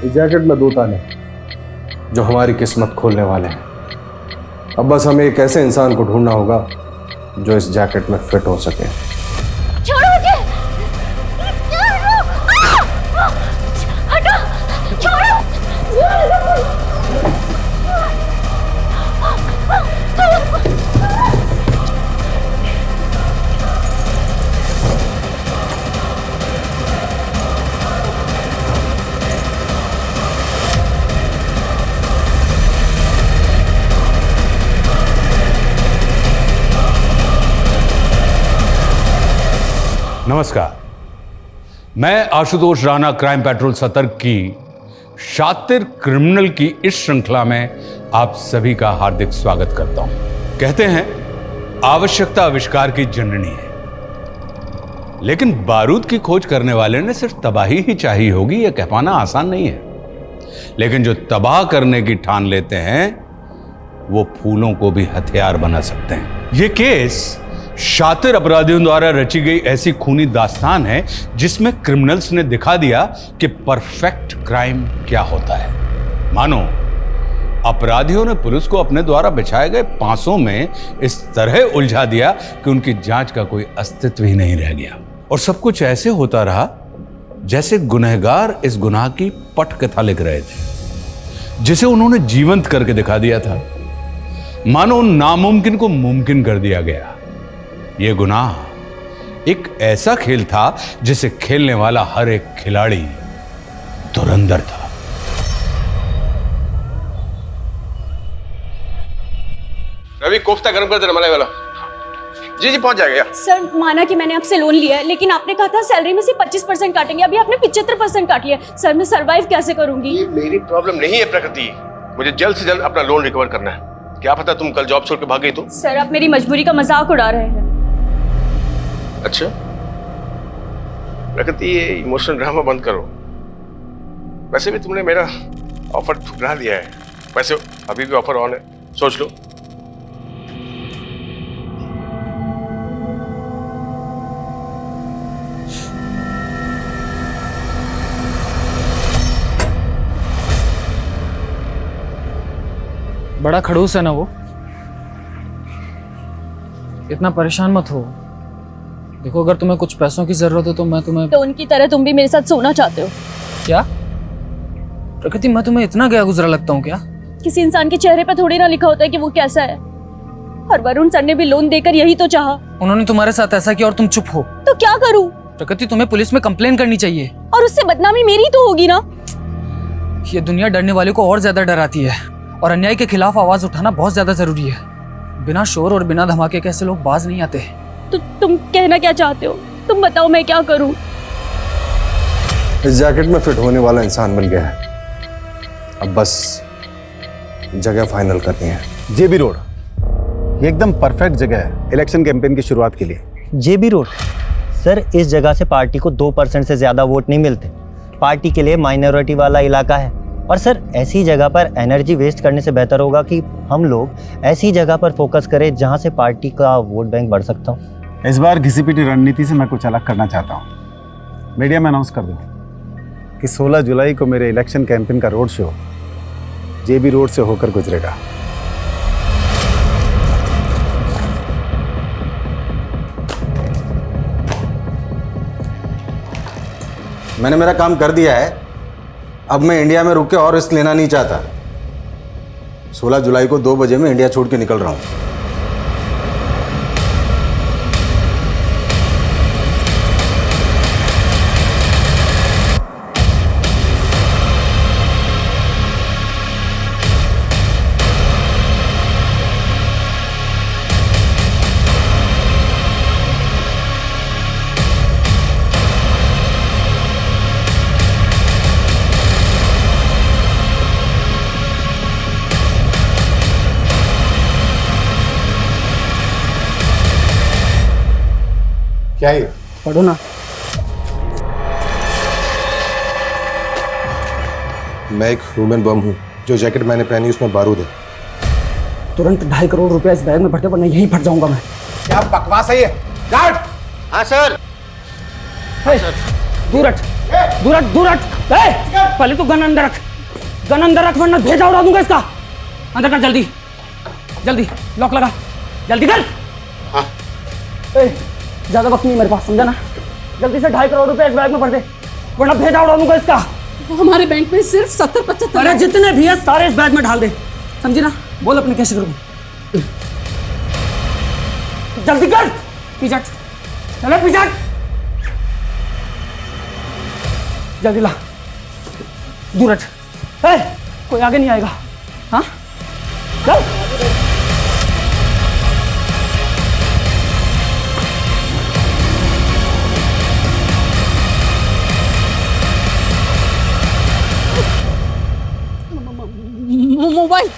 इस जैकेट में 2 ताले जो हमारी किस्मत खोलने वाले हैं। अब बस हमें एक ऐसे इंसान को ढूंढना होगा जो इस जैकेट में फिट हो सके। छोड़ो मुझे! हटो! छोड़ो! नमस्कार, मैं आशुतोष राणा क्राइम पेट्रोल सतर्क की शातिर क्रिमिनल की इस श्रृंखला में आप सभी का हार्दिक स्वागत करता हूं। कहते हैं आवश्यकता आविष्कार की जननी है, लेकिन बारूद की खोज करने वाले ने सिर्फ तबाही ही चाहिए होगी, यह कह पाना आसान नहीं है। लेकिन जो तबाह करने की ठान लेते हैं वो फूलों को भी हथियार बना सकते हैं। यह केस शातिर अपराधियों द्वारा रची गई ऐसी खूनी दास्तान है जिसमें क्रिमिनल्स ने दिखा दिया कि परफेक्ट क्राइम क्या होता है। मानो अपराधियों ने पुलिस को अपने द्वारा बिछाए गए पांसों में इस तरह उलझा दिया कि उनकी जांच का कोई अस्तित्व ही नहीं रह गया। और सब कुछ ऐसे होता रहा जैसे गुनहगार इस गुनाह की पटकथा लिख रहे थे, जिसे उन्होंने जीवंत करके दिखा दिया था। मानो नामुमकिन को मुमकिन कर दिया गया। यह गुनाह एक ऐसा खेल था जिसे खेलने वाला हर एक खिलाड़ी धुरंधर था। रवि, कोफ्ता गरम कर देना मलाई वाला। जी जी, पहुंच जाएगा। सर, माना कि मैंने आपसे लोन लिया है, लेकिन आपने कहा था सैलरी में से 25% काटेंगे। अभी आपने 75% काट लिया। सर, मैं सर्वाइव कैसे करूंगी? ये मेरी प्रॉब्लम नहीं है प्रकृति, मुझे जल्द से जल्द अपना लोन रिकवर करना है। क्या पता तुम कल जॉब छोड़ के भाग गई तो? सर, आप मेरी मजबूरी का मजाक उड़ा रहे हैं। अच्छा प्रकृति, ये इमोशनल ड्रामा बंद करो। वैसे भी तुमने मेरा ऑफर ठुकरा दिया है। वैसे अभी भी ऑफर ऑन है, सोच लो। बड़ा खड़ूस है ना वो। इतना परेशान मत हो। देखो, अगर तुम्हें कुछ पैसों की जरूरत हो तो मैं तुम्हें... तो उनकी तरह तुम भी मेरे साथ सोना चाहते हो क्या प्रकृति, मैं तुम्हें इतना गया गुजरा लगता हूँ क्या? किसी इंसान के चेहरे पर थोड़ी ना लिखा होता है कि वो कैसा है। और वरुण सर ने भी लोन देकर यही तो चाहा। उन्होंने तुम्हारे साथ ऐसा किया और तुम चुप हो। तो क्या करूं? प्रकृति, तुम्हें पुलिस में कंप्लेन करनी चाहिए। और उससे बदनामी मेरी तो होगी ना। ये दुनिया डरने वाले को और ज्यादा डराती है, और अन्याय के खिलाफ आवाज उठाना बहुत ज्यादा जरूरी है। बिना शोर और बिना धमाके के ऐसे लोग बाज नहीं आते। तो तुम कहना क्या चाहते हो? तुम बताओ, मैं क्या करूं? इस जैकेट में फिट होने वाला इंसान मिल गया है। अब बस जगह फाइनल करनी है। जेबी रोड ये एकदम परफेक्ट जगह है इलेक्शन कैंपेन की शुरुआत के लिए। जेबी रोड सर, इस जगह से पार्टी को 2% से ज्यादा वोट नहीं मिलते। पार्टी के लिए माइनॉरिटी वाला इलाका है। और सर, ऐसी जगह पर एनर्जी वेस्ट करने से बेहतर होगा कि हम लोग ऐसी जगह पर फोकस करें जहां से पार्टी का वोट बैंक बढ़ सकता हो। इस बार घिसी-पिटी रणनीति से मैं कुछ अलग करना चाहता हूँ। मीडिया में अनाउंस कर दूँ कि 16 जुलाई को मेरे इलेक्शन कैंपेन का रोड शो जेबी रोड से होकर गुजरेगा। मैंने मेरा काम कर दिया है। अब मैं इंडिया में रुक के और रिस्क लेना नहीं चाहता। 16 जुलाई को 2 बजे मैं इंडिया छोड़ के निकल रहा हूँ। क्या है? पढ़ो ना। मैं एक ह्यूमन बम हूँ। जो जैकेट मैंने पहनी उसमें बारूद है। तुरंत 2.5 करोड़ रुपया इस बैग में भरते, वरना यहीं फट जाऊंगा मैं। क्या बकवास है ये? गार्ड! हाँ सर। दूर हट। दूर हट, दूर हट। पहले तो गन अंदर रख, गन अंदर रख वरना भेजा उड़ा दूंगा इसका। अंदर कर जल्दी, जल्दी लॉक लगा, जल्दी कर। हाँ। ज्यादा वक्त नहीं मेरे पास, समझा ना? जल्दी से 2.5 करोड़ रुपए इस बैग में भर दे वरना भेजा उड़ा दूंगा इसका। हमारे बैंक में सिर्फ 70-75। अरे जितने भी है सारे इस बैग में ढाल दे, समझी ना? बोल अपने कैसे करूँ, जल्दी कर। पीछे हट, चलो पीछे हट, जल्दी ला, दूर हट। कोई आगे नहीं आएगा, हाँ? चल। मोबाइल।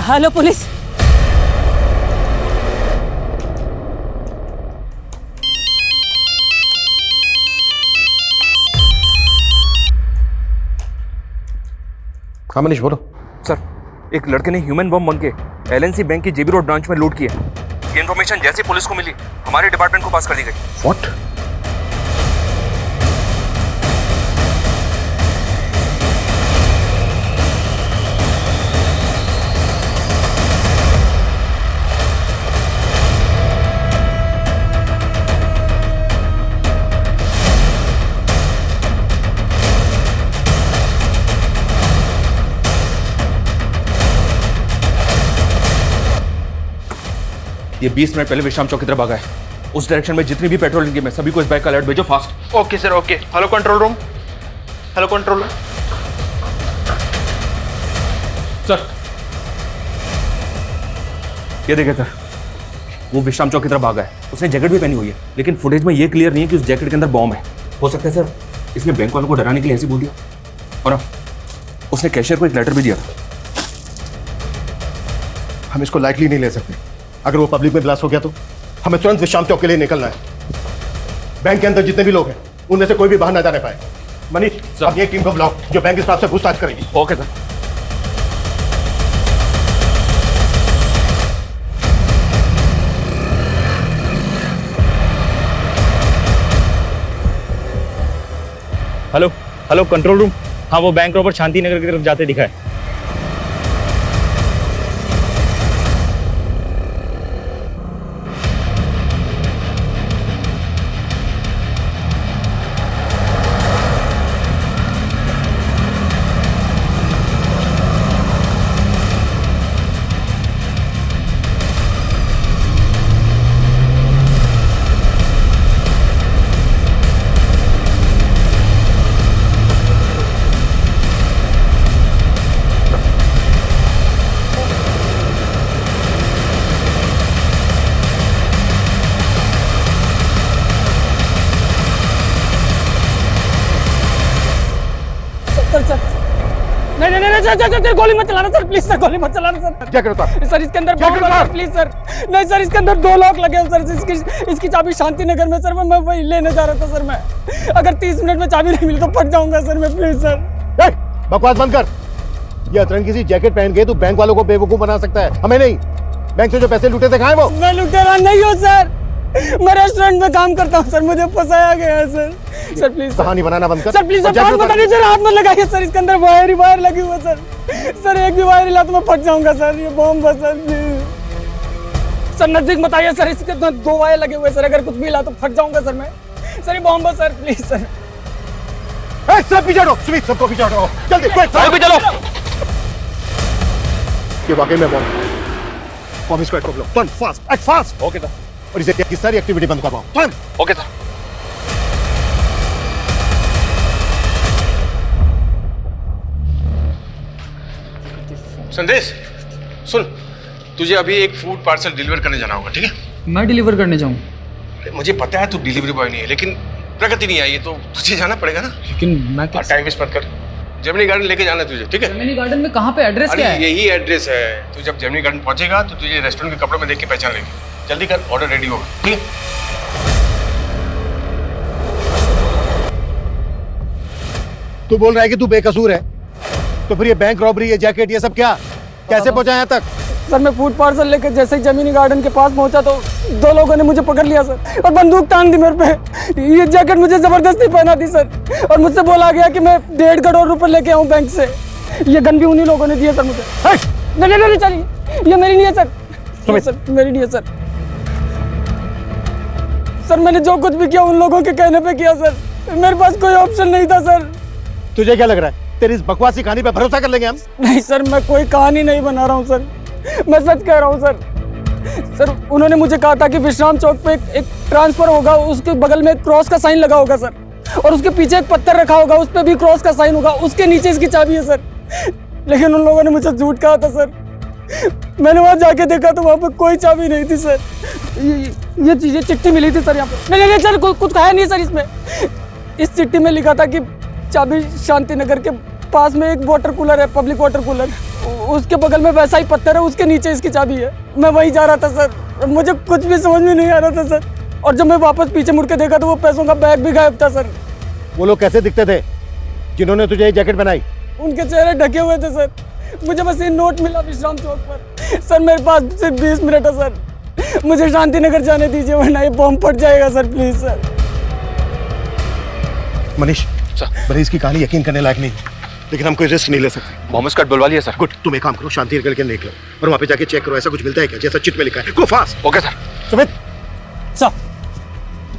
Hello police. हाँ मनीष बोलो। सर, एक लड़के ने ह्यूमन बम बन के एलएनसी बैंक की जेबी रोड ब्रांच में लूट किया। ये इन्फॉर्मेशन जैसे पुलिस को मिली हमारे डिपार्टमेंट को पास कर दी गई। व्हाट? ये 20 मिनट पहले विश्राम चौक की तरफ भागा है। उस डायरेक्शन में जितनी भी पेट्रोलिंग टीम है सभी को इस बैग का अलर्ट भेजो fast. Okay sir, okay. Hello control room, hello control room. Sir, ये देखें सर, वो विश्राम चौक की तरफ भागा है। उसने जैकेट भी पहनी हुई है, लेकिन फुटेज में ये क्लियर नहीं है कि उस जैकेट के अंदर बॉम्ब है। हो सकता है सर इसने बैंक वालों को डराने के लिए ऐसे बोल दिया। और हाँ, उसने कैशियर को एक लेटर भी दिया था। हम इसको लाइटली नहीं ले सकते। अगर वो पब्लिक में ब्लास्ट हो गया तो हमें तुरंत विश्राम चौक के लिए निकलना है। बैंक के अंदर जितने भी लोग हैं उनमें से कोई भी बाहर ना जाने पाए। मनीष, अब एक टीम को बुलाओ जो बैंक स्टाफ से पूछताछ करेगी। Okay sir. Hello hello control room. हाँ, वो बैंक रॉबर शांति नगर की तरफ जाते दिखा है। नहीं, गोली मत चलाना सर, प्लीज सर, गोली मत चलाना सर। क्या करता सर इसके अंदर बम लगा है, प्लीज सर। नहीं सर, इसके अंदर 2 लॉक लगे हैं सर। इसकी चाबी शांति नगर में सर। मैं वही लेने जा रहा था सर। मैं अगर 30 मिनट में चाबी नहीं मिली तो फट जाऊंगा सर मैं, प्लीज सर। बकवास बंद कर। ये अतरंगी सी जैकेट पहन के तू बैंक वालों को बेवकूफ बना सकता है, हमें नहीं। बैंक से जो पैसे लूटे थे कहाँ है वो? मैं लुटेरा नहीं हूँ सर, मैं रेस्टोरेंट में काम करता हूँ सर। मुझे फंसाया गया है सर। सर प्लीज कहानी बनाना बंद कर। सर, प्लीज सर, बात बता दीजिए, हाथ मत लगाइए सर। इसके अंदर वायर ही वायर लगी हुई है सर। सर एक भी वायर हिला तो मैं फट जाऊंगा सर। ये बॉम्ब है सर, प्लीज सर। नजदीक मत आइए सर, इसके अंदर 2 वायर लगे हुए सर। अगर कुछ भी हिला तो फट जाऊंगा सर मैं। सर ये बॉम्ब है सर, प्लीज सर। सब पीछे हटो, सुमित, सबको पीछे हटो जल्दी। चलो। ये वाकई में बॉम्ब स्क्वाड को बुलाओ। Turn fast, act fast. Okay sir. और इसे की सारी एक्टिविटी बंद करवाओ। टर्न। Okay sir. संदेश सुन, तुझे अभी एक फूड पार्सल डिलीवर करने जाना होगा, ठीक है? मैं डिलीवर करने जाऊँ? मुझे पता है तू डिलीवरी बॉय नहीं है, लेकिन प्रगति नहीं आई है तो तुझे जाना पड़ेगा ना। लेकिन मैं टाइम वेस्ट मत कर। जेमिनी गार्डन लेके जाना है तुझे, ठीक है? जेमिनी गार्डन में कहाँ पे? एड्रेस क्या है? यही एड्रेस है। तू जब जेमिनी गार्डन पहुंचेगा तो तुझे रेस्टोरेंट के कपड़ों में देख के पहचान लेगी। जल्दी कर, ऑर्डर रेडी होगा, ठीक है? तू बोल रहा है कि तू बेकसूर है, तो फिर ये बैंक रॉबरी, ये जैकेट, ये सब क्या कैसे पहुंचा यहाँ तक? सर मैं फूड पार्सल लेकर जैसे ही जमीनी गार्डन के पास पहुंचा तो 2 लोगों ने मुझे पकड़ लिया सर और बंदूक तान दी मेरे पे। ये जैकेट मुझे जबरदस्ती पहना दी सर और मुझसे बोला गया कि मैं 1.5 करोड़ रुपए लेके आऊं बैंक से। ये गन भी उन्हीं लोगों ने दिया सर मुझे। नहीं चलिए, ये मेरी नहीं है सर, मेरी नहीं है सर। सर मैंने जो कुछ भी किया उन लोगों के कहने पे किया सर, मेरे पास कोई ऑप्शन नहीं था सर। तुझे क्या लग रहा है तेरी इस बकवासी कहानी पे भरोसा कर लेंगे हम? नहीं सर, मैं कोई कहानी नहीं बना रहा हूँ सर, मैं सच कह रहा हूँ सर। सर उन्होंने मुझे कहा था कि विश्राम चौक पे एक ट्रांसफर होगा, उसके बगल में एक क्रॉस का साइन लगा होगा सर, और उसके पीछे एक पत्थर रखा होगा, उस पर भी क्रॉस का साइन होगा, उसके नीचे इसकी चाबी है सर। लेकिन उन लोगों ने मुझे झूठ कहा था सर। मैंने वहाँ जाके देखा तो वहाँ पे कोई चाबी नहीं थी सर। ये चीजें चिट्ठी मिली थी सर यहाँ पे। नहीं सर, कुछ कहा नहीं सर इसमें। इस चिट्ठी में लिखा था कि चाबी शांति नगर के पास में एक वाटर कूलर है, पब्लिक वाटर कूलर, उसके बगल में वैसा ही पत्थर है, उसके नीचे इसकी चाबी है। मैं वहीं जा रहा था सर, मुझे कुछ भी समझ में नहीं आ रहा था सर। और जब मैं वापस पीछे मुड़ के देखा तो वो पैसों का बैग भी गायब था सर। वो लोग कैसे दिखते थे जिन्होंने तुझे ये जैकेट बनाई? उनके चेहरे ढके हुए थे सर। मुझे बस ये नोट मिला विश्राम चौक पर। सर मेरे पास सिर्फ 20 मिनट है सर, मुझे शांति नगर जाने दीजिए वरना ये बॉम्ब फट जाएगा सर, प्लीज सर। मनीष बरीज की कहानी यकीन करने लायक नहीं, लेकिन हम कोई रिस्क नहीं ले सकते। बॉम्ब स्क्वाड बुलवा लिया सर। गुड, तुम एक काम करो, शांति नगर के निकलो और वहाँ पे जाके चेक करो ऐसा कुछ मिलता है क्या जैसा चिट में लिखा है। गो fast. Okay sir. Sumit sir,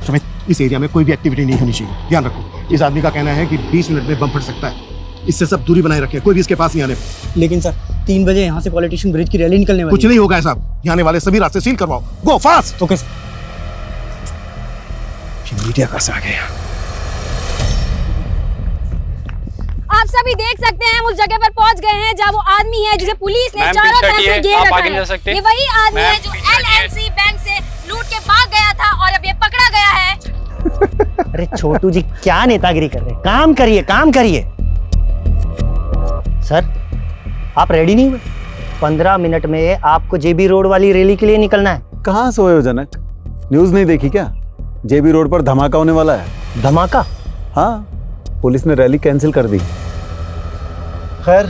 Sumit इस एरिया में कोई भी एक्टिविटी नहीं होनी चाहिए, ध्यान रखो। इस आदमी का कहना है कि 20 मिनट में बम फट सकता है, इससे सब दूरी बनाए रखें, कोई भी इसके पास नहीं आने। लेकिन सर 3 बजे यहाँ से पॉलिटिशियन ब्रिज की रैली निकलने वाली है। कुछ नहीं होगा ऐसा, यहाँ आने वाले सभी रास्ते सील करवाओ। गो फास्ट। Okay sir. मीडिया का से आ गया। आप सभी देख सकते हैं हम उस जगह पर पहुंच गए हैं जहां वो आदमी है जिसे पुलिस ने चारों तरफ से घेर रखा है। ये वही आदमी है जो LNC बैंक से लूट के भाग गया था और अब ये पकड़ा गया है। अरे छोटू जी क्या नेतागिरी कर रहे हैं, काम करिए काम करिए। सर आप रेडी नहीं हुए? 15 मिनट में आपको जेबी रोड वाली रैली के लिए निकलना है। कहाँ सोए हो जनक? न्यूज़ नहीं देखी क्या? जेबी रोड पर धमाका होने वाला है। धमाका? हाँ, पुलिस ने रैली कैंसिल कर दी। खैर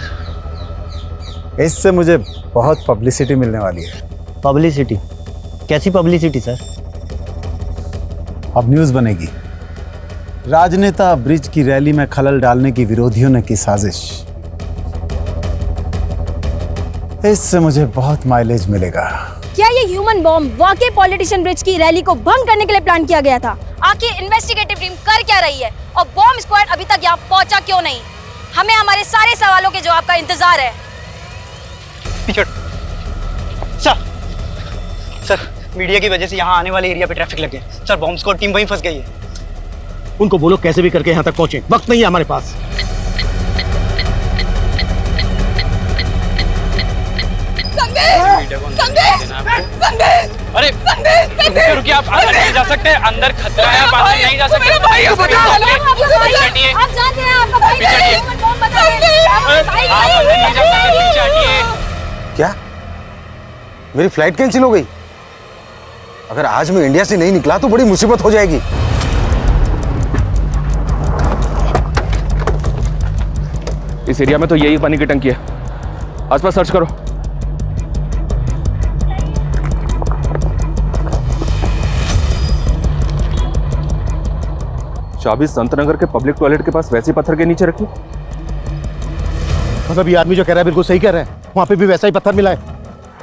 इससे मुझे बहुत पब्लिसिटी मिलने वाली है। पब्लिसिटी? कैसी पब्लिसिटी सर? अब न्यूज़ बनेगी, राजनेता ब्रिज की रैली में खलल डालने की विरोधियों ने की साजिश। इससे मुझे बहुत माइलेज मिलेगा। क्या ये ह्यूमन बॉम्ब वाकई पॉलिटिशियन ब्रिज की रैली को भंग करने के लिए प्लान किया गया था? आखिर इन्वेस्टिगेटिव टीम कर क्या रही है और बॉम्ब स्क्वाड अभी तक यहाँ पहुंचा क्यों नहीं? हमें हमारे सारे सवालों के जवाब का इंतजार है। सर मीडिया की वजह से यहाँ आने वाले एरिया पे ट्रैफिक लग गया सर, बॉम्ब स्क्वाड टीम वहीं फंस गई है। उनको बोलो कैसे भी करके यहाँ तक पहुंचे, वक्त नहीं है हमारे पास। अरे रुकिए, आप अंदर नहीं जा सकते, अंदर खतरा है, आप अंदर नहीं जा सकते। आप जानते हैं आपका भाई ह्यूमन बॉम्ब बता रहे हैं। आप अंदर नहीं जा सकते, पीछे हटिए। क्या मेरी फ्लाइट कैंसिल हो गई? अगर आज मैं इंडिया से नहीं निकला तो बड़ी मुसीबत हो जाएगी। इस एरिया में तो यही पानी की टंकी है, आसपास सर्च करो। चाबी संतनगर के पब्लिक टॉयलेट के पास वैसे पत्थर के नीचे रखी। मतलब ये आदमी जो कह रहा है बिल्कुल सही कह रहा है, वहाँ पे भी वैसा ही पत्थर मिला है।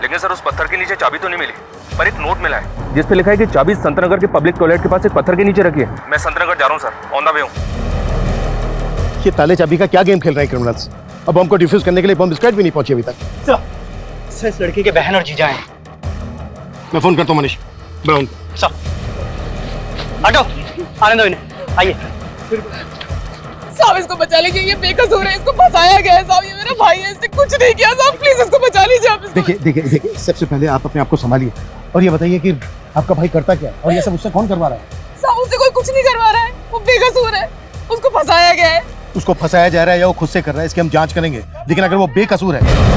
लेकिन सर उस पत्थर के नीचे चाबी तो नहीं मिली, पर एक नोट मिला है जिस पे लिखा है कि चाबी संतनगर के पब्लिक टॉयलेट के पास एक पत्थर के नीचे रखी है। मैं संतनगर जा रहा हूँ सर, ऑन द वे हूँ। ये ताले चाबी का क्या गेम खेल रहे हैं क्रिमिनल्स? अब बम को डिफ्यूज करने के लिए बम स्क्वाड भी नहीं पहुंची अभी तक। सर इस लड़की के बहन और जीजा हैं। मैं फोन करता हूँ मनीष ब्राउन। सर हटो, आने दो इन्हें, आइए। साहब इसको बचा लीजिए, ये बेकसूर है, इसको फंसाया गया है साहब, ये मेरा भाई है, इसने कुछ नहीं किया साहब, प्लीज इसको बचा लीजिए आप। देखिए सबसे पहले आप अपने आप को संभालिए और ये बताइए कि आपका भाई करता क्या और ये सब उससे कौन करवा रहा है? साहब उससे कोई कुछ नहीं करवा रहा है, वो बेकसूर है, उसको फंसाया गया है। उसको फंसाया जा रहा है या वो खुद से कर रहा है, इसकी हम जांच करेंगे, लेकिन अगर वो बेकसूर है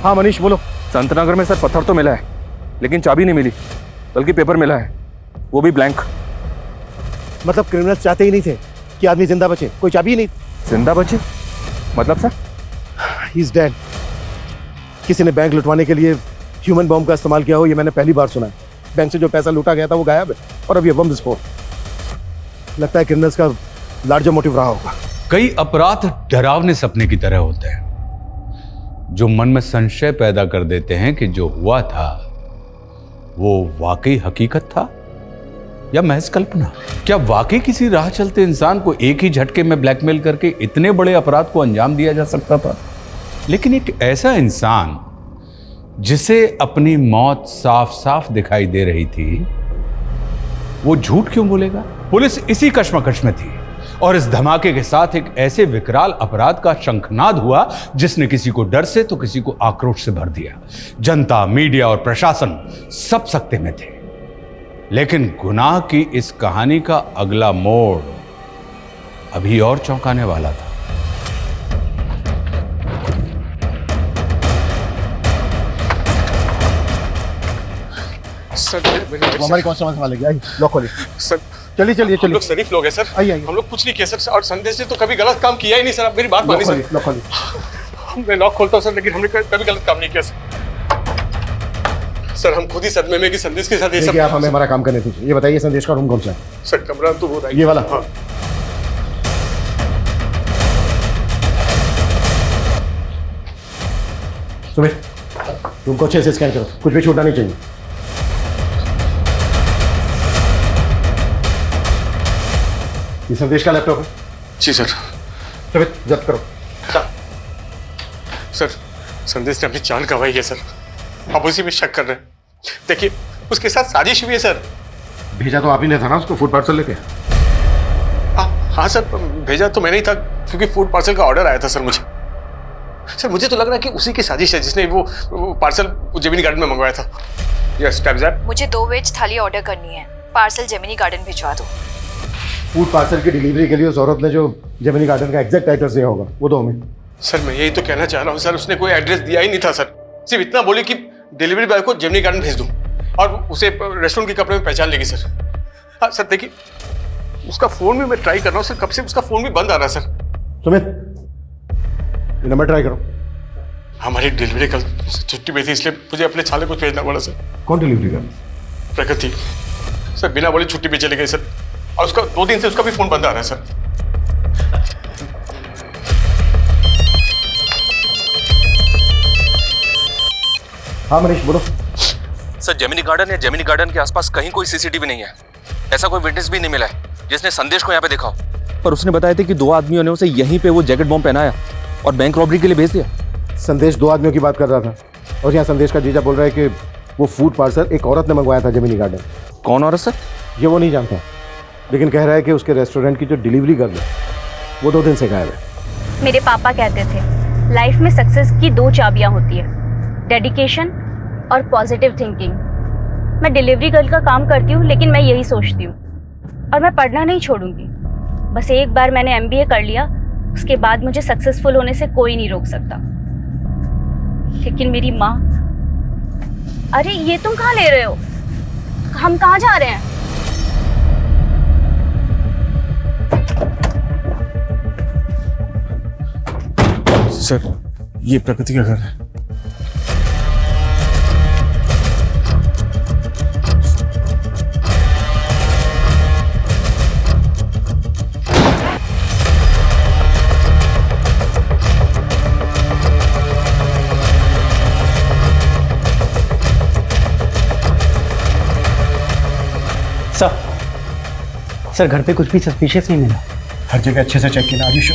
हाँ मनीष बोलो। संतनगर में सर पत्थर तो मिला है, लेकिन चाबी नहीं मिली, बल्कि पेपर मिला है, वो भी ब्लैंक। मतलब क्रिमिनल्स चाहते ही नहीं थे कि आदमी जिंदा बचे, कोई चाबी ही नहीं। जिंदा बचे मतलब सर? He is dead. किसी ने बैंक लुटवाने के लिए ह्यूमन बॉम्ब का इस्तेमाल किया हो, ये मैंने पहली बार सुना है। बैंक से जो पैसा लूटा गया था वो गायब है, और अब ये बम विस्फोट। लगता है क्रिमिनल्स का लार्जर मोटिव रहा होगा। कई अपराध डरावने सपने की तरह होते हैं, जो मन में संशय पैदा कर देते हैं कि जो हुआ था वो वाकई हकीकत था या महज कल्पना। क्या वाकई किसी राह चलते इंसान को एक ही झटके में ब्लैकमेल करके इतने बड़े अपराध को अंजाम दिया जा सकता था? लेकिन एक ऐसा इंसान जिसे अपनी मौत साफ साफ दिखाई दे रही थी, वो झूठ क्यों बोलेगा? पुलिस इसी कश्मकश में थी और इस धमाके के साथ एक ऐसे विकराल अपराध का शंखनाद हुआ जिसने किसी को डर से तो किसी को आक्रोश से भर दिया। जनता, मीडिया और प्रशासन सब सकते में थे। लेकिन गुनाह की इस कहानी का अगला मोड़ अभी और चौंकाने वाला था। सर वो हमारी कौन समझ वाले आइए, लॉक खोलिए। सर चलिए चलिए हम लोग चलिए। शरीफ लोग हैं सर। आइए आइए। हम लोग कुछ नहीं किया सर, और संदेश ने तो कभी गलत काम किया ही नहीं सर। आप मेरी बात मानिए सर। लॉक खोलिए। मैं लॉक खोलता हूँ सर, लेकिन हमने कभी गलत काम नहीं किया सर। सर हम खुद ही सदमे में कि संदेश के साथ ये सब। देखिए, आप हमें हमारा काम करने दीजिए। ये बताइए संदेश का रूम कौन सा है? सर कमरा तो वो रहा है। ये वाला? हाँ। सुमित, रूम को अच्छे से स्कैन करो, कुछ भी छूटना नहीं चाहिए। ये संदेश का लैपटॉप है? जी सर। सुमित, जब्त करो। सर संदेश ने अपनी जान गंवाई है सर, आप उसी में शक कर रहे हैं। देखिए उसके साथ साजिश हुई है सर। भेजा तो आप ही ने था ना उसको फूड पार्सल लेके? हाँ सर, भेजा तो मैंने ही था, क्योंकि फूड पार्सल का ऑर्डर आया था सर मुझे। सर मुझे तो लग रहा है कि उसी की साजिश है जिसने वो पार्सल जेमिनी गार्डन में मंगवाया था। Yes that. मुझे 2 वेज थाली ऑर्डर करनी है, पार्सल जेमिनी गार्डन भिजवा दो। फूड पार्सल की डिलीवरी के लिए उस औरत ने जो जेमिनी गार्डन का एग्जैक्ट एड्रेस दिया होगा वो दो हमें। सर मैं यही तो कहना चाह रहा हूँ सर, उसने कोई एड्रेस दिया ही नहीं था सर। सिर्फ इतना बोली कि डिलीवरी बॉय को जेमिनी गार्डन भेज दूँ और उसे रेस्टोरेंट के कपड़े में पहचान लेगी सर। हाँ सर देखिए, उसका फोन भी मैं ट्राई कर रहा हूँ सर, कब से उसका फोन भी बंद आ रहा है सर। सुमित, ये नंबर ट्राई करो। हमारी डिलीवरी कल छुट्टी पे थी, इसलिए मुझे अपने छाले को भेजना पड़ा सर। कौन डिलीवरी कर? प्रकृति सर, बिना बोले छुट्टी पे चले गए सर, और उसका 2 दिन से उसका भी फोन बंद आ रहा है सर। हाँ मनीष बोलो। सर जेमिनी गार्डन या जेमिनी गार्डन के आसपास कहीं कोई सीसीटीवी नहीं है। ऐसा कोई विटनेस भी नहीं मिला है जिसने संदेश को यहाँ पे देखा हो। पर उसने बताया था कि 2 आदमियों ने उसे यहीं पे वो जैकेट बॉम्ब पहनाया और बैंक रॉबरी के लिए भेज दिया। संदेश 2 आदमियों की बात कर रहा था, और यहाँ संदेश का जीजा बोल रहा है कि वो फूड पार्सल एक औरत ने मंगवाया था जेमिनी गार्डन। कौन औरत सर? ये वो नहीं जानता, लेकिन कह रहा है कि उसके रेस्टोरेंट की जो डिलीवरी गर्ल है वो 2 दिन से गायब है। मेरे पापा कहते थे लाइफ में सक्सेस की 2 चाबियां होती है, डेडिकेशन और पॉजिटिव थिंकिंग। मैं डिलीवरी गर्ल का काम करती हूँ, लेकिन मैं यही सोचती हूँ और मैं पढ़ना नहीं छोड़ूंगी। बस एक बार मैंने MBA कर लिया, उसके बाद मुझे सक्सेसफुल होने से कोई नहीं रोक सकता। लेकिन मेरी माँ, अरे ये तुम कहाँ ले रहे हो? हम कहाँ जा रहे हैं? सर ये प्रकृति का घर है। सर घर पे कुछ भी सस्पिशियस नहीं मिला। हर जगह अच्छे से चेक किया। आयुष,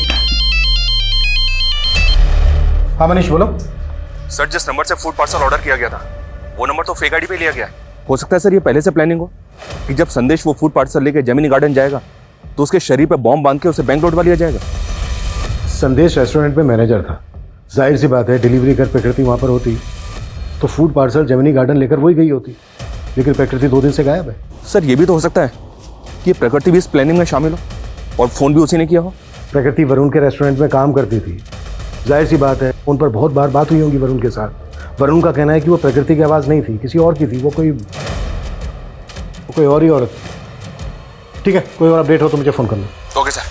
हाँ मनीष बोलो। सर जिस नंबर से फूड पार्सल ऑर्डर किया गया था वो नंबर तो फेक आईडी पे लिया गया है। हो सकता है सर ये पहले से प्लानिंग हो कि जब संदेश वो फूड पार्सल लेके जेमिनी गार्डन जाएगा तो उसके शरीर पे बॉम्ब बांध के उसे बैंक लौटवा लिया जाएगा। संदेश रेस्टोरेंट में मैनेजर था, जाहिर सी बात है डिलीवरी कर प्रकृति वहाँ पर होती तो फूड पार्सल जेमिनी गार्डन लेकर वही गई होती, लेकिन प्रकृति 2 दिन से गायब है। सर ये भी तो हो सकता है कि प्रकृति भी इस प्लानिंग में शामिल हो और फोन भी उसी ने किया हो। प्रकृति वरुण के रेस्टोरेंट में काम करती थी, जाहिर सी बात है उन पर बहुत बार बात हुई होगी वरुण के साथ, वरुण का कहना है कि वो प्रकृति की आवाज़ नहीं थी, किसी और की थी। वो कोई और ही औरत थी। ठीक है, कोई और अपडेट हो तो मुझे फ़ोन कर लो। Okay sir.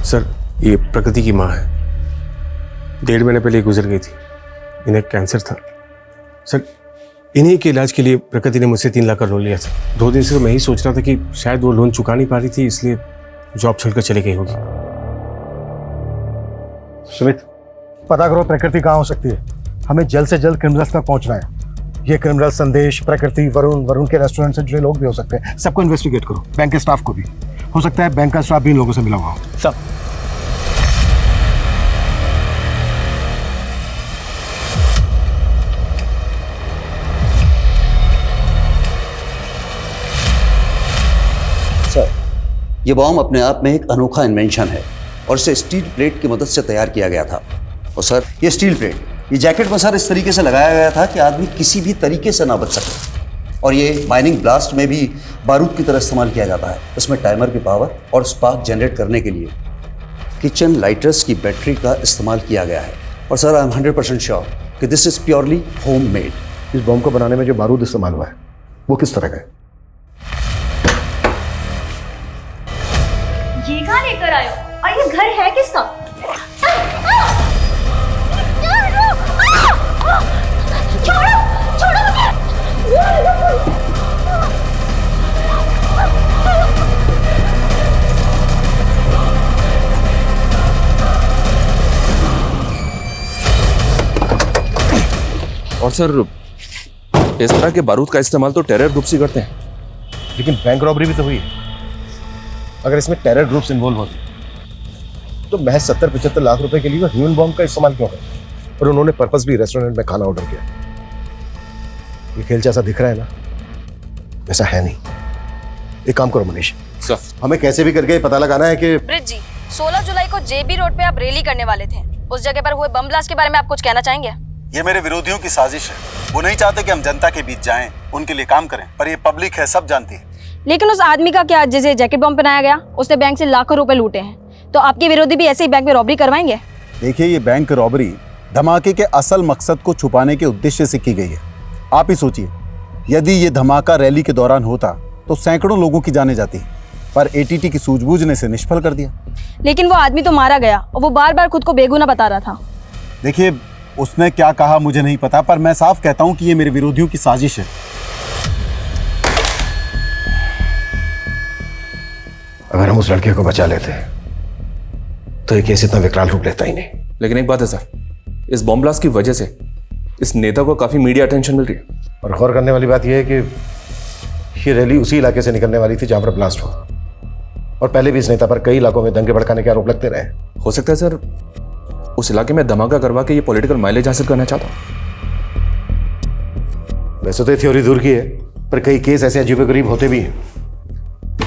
सर ये प्रकृति की माँ है, 1.5 महीने पहले गुजर गई थी। इन्हें कैंसर था सर। इन्हीं के इलाज के लिए प्रकृति ने मुझसे 3 लाख का लोन लिया था। 2 दिन से मैं ही सोच रहा था कि शायद वो लोन चुका नहीं पा रही थी, इसलिए जॉब छोड़कर चली गई होगी। सुमित, पता करो प्रकृति कहाँ हो सकती है। हमें जल्द से जल्द क्रिमिनल्स तक पहुंचना है। ये क्रिमिनल संदेश, प्रकृति, वरुण के रेस्टोरेंट से जुड़े लोग भी हो सकते हैं। सबको इन्वेस्टिगेट करो, बैंक के स्टाफ को भी। हो सकता है बैंक का स्टाफ भी इन लोगों से मिला हुआ हो। सब सर, ये बॉम्ब अपने आप में एक अनोखा इन्वेंशन है और इसे स्टील प्लेट की मदद से तैयार किया गया था। और सर, ये स्टील प्लेट, ये जैकेट में सर इस तरीके से लगाया गया था कि आदमी किसी भी तरीके से ना बच सके। और ये माइनिंग ब्लास्ट में भी बारूद की तरह इस्तेमाल किया जाता है। इसमें टाइमर की पावर और स्पार्क जनरेट करने के लिए किचन लाइटर्स की बैटरी का इस्तेमाल किया गया है। और सर, आई एम 100% श्योर कि this is purely home made. इस बॉम्ब को बनाने में जो बारूद इस्तेमाल हुआ है वो किस तरह का है? ये कहाँ लेकर आए हो? और ये घर है किसका? छोड़ो, छोड़ो मुझे! और सर, इस तरह के बारूद का इस्तेमाल तो टेरर ग्रुप्स ही करते हैं। लेकिन बैंक रॉबरी भी तो हुई है। अगर इसमें टेरर ग्रुप्स इन्वॉल्व होते तो महज 70-75 लाख रुपए के लिए वो ह्यूमन बॉम्ब का इस्तेमाल क्यों करते? और उन्होंने पर्पस भी रेस्टोरेंट में खाना ऑर्डर किया। ये खेल जैसा दिख रहा है ना, वैसा है नहीं। एक काम करो मनीष, सर, हमें कैसे भी करके पता लगाना है कि ब्रिज जी, 16 जुलाई को जेबी रोड पे आप रैली करने वाले थे। उस जगह पर हुए बम ब्लास्ट के बारे में आप कुछ कहना चाहेंगे? ये मेरे विरोधियों की साजिश है। वो नहीं चाहते कि हम जनता के बीच जाएं, उनके लिए काम करें, पर ये पब्लिक है, सब जानती है। लेकिन उस आदमी का क्या, जिसे जैकेट बॉम्ब पहनाया गया, उसने बैंक से लाखों रुपए लूटे हैं। तो आपके विरोधी भी ऐसे ही बैंक में रॉबरी करवाएंगे? देखिए, ये बैंक रॉबरी धमाके के असल मकसद को छुपाने के उद्देश्य से की गई है। आप ही सोचिए, यदि ये धमाका रैली के दौरान होता तो सैकड़ों लोगों की जाने जाती, पर एटीटी की सूझबूझ ने इसे निष्फल कर दिया। लेकिन वो आदमी तो मारा गया और वो बार बार खुद को बेगुनाह बता रहा था। देखिए, उसने क्या कहा मुझे नहीं पता, पर मैं साफ कहता हूं कि ये मेरे विरोधियों की साजिश है। अगर हम उस लड़के को बचा लेते तो ये केस इतना विकराल रूप लेता ही नहीं। लेकिन एक बात है सर, इस बॉम्ब ब्लास्ट की वजह से इस नेता को काफी मीडिया अटेंशन मिल रही है। और गौर करने वाली बात यह है कि ये रैली उसी इलाके से निकलने वाली थी जहां पर ब्लास्ट हुआ। और पहले भी इस नेता पर कई इलाकों में दंगे भड़काने के आरोप लगते रहे। हो सकता है सर, उस इलाके में धमाका करवा के ये पॉलिटिकल माइलेज हासिल करना चाहता हूं। वैसे तो ये थ्योरी दूर की है, पर कई केस ऐसे अजीबोगरीब होते भी हैं।